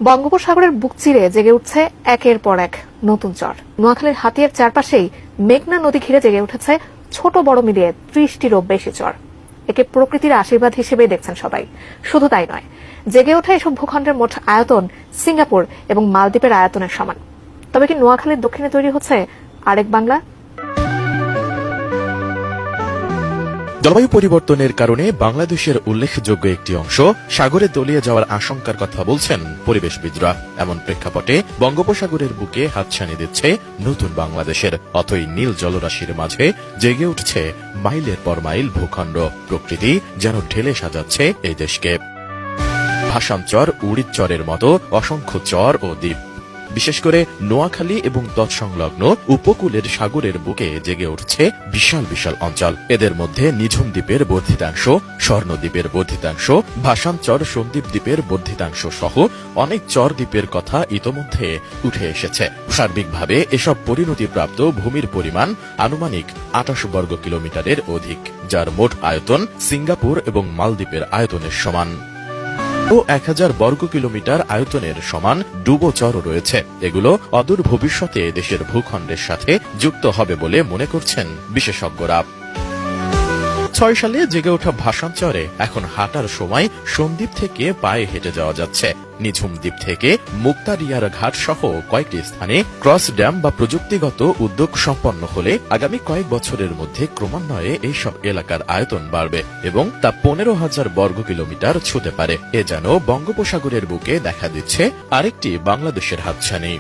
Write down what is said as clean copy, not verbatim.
বঙ্গোপসাগরের বুক চিরে জেগে উঠছে একের পর এক নতুন চর। নোয়াখালীর হাতিয়ার চারপাশেই মেঘনা নদী ঘিরে জেগে উঠেছে ছোট বড় মিলিয়ে 30টিরও বেশি চর। একে প্রকৃতির আশীর্বাদ হিসেবেই দেখছেন সবাই। শুধু তাই নয়, জেগে ওঠা এসব ভূখণ্ডের মোট আয়তন সিঙ্গাপুর এবং মালদ্বীপের আয়তনের সমান। তবে কি নোয়াখালীর দক্ষিণে তৈরি হচ্ছে আরেক বাংলা? জলবায়ু পরিবর্তনের কারণে বাংলাদেশের উল্লেখযোগ্য একটি অংশ সাগরে তলিয়ে যাওয়ার আশঙ্কার কথা বলছেন পরিবেশবিদরা। এমন প্রেক্ষাপটে বঙ্গোপসাগরের বুকে হাতছানি দিচ্ছে নতুন বাংলাদেশের অথই নীল জলরাশির মাঝে জেগে উঠছে মাইলের পর মাইল ভূখণ্ড। প্রকৃতি যেন ঢেলে সাজাচ্ছে এই দেশকে। ভাসান চর, উড়িদ চরের মতো অসংখ্য চর ও দ্বীপ, বিশেষ করে নোয়াখালী এবং তৎসংলগ্ন উপকূলের সাগরের বুকে জেগে উঠছে বিশাল বিশাল অঞ্চল। এদের মধ্যে নিঝুম দ্বীপের বর্ধিতাংশ, স্বর্ণদ্বীপের বর্ধিতাংশ, ভাসানচর, সন্দ্বীপ দ্বীপের বর্ধিতাংশ সহ অনেক চর দ্বীপের কথা ইতোমধ্যে উঠে এসেছে। সার্বিকভাবে এসব পরিণতিপ্রাপ্ত ভূমির পরিমাণ আনুমানিক 28 বর্গ কিলোমিটারের অধিক, যার মোট আয়তন সিঙ্গাপুর এবং মালদ্বীপের আয়তনের সমান। 1000 বর্গ কিলোমিটার আয়তনের সমান ডুবো চরও রয়েছে। এগুলো অদূর ভবিষ্যতে দেশের ভূখণ্ডের সাথে যুক্ত হবে বলে মনে করছেন বিশেষজ্ঞরা। 6 সালে জেগে ওঠা ভাসান চরে এখন হাঁটার সময় সন্দ্বীপ থেকে পায়ে হেঁটে যাওয়া যাচ্ছে। নিঝুম দ্বীপ থেকে মুক্তারিয়ার ঘাট সহ কয়েকটি স্থানে ক্রস ড্যাম বা প্রযুক্তিগত উদ্যোগ সম্পন্ন হলে আগামী কয়েক বছরের মধ্যে ক্রমান্বয়ে এইসব এলাকার আয়তন বাড়বে এবং তা 15,000 বর্গ কিলোমিটার ছুঁতে পারে। এ যেন বঙ্গোপসাগরের বুকে দেখা দিচ্ছে আরেকটি বাংলাদেশের হাতছানি।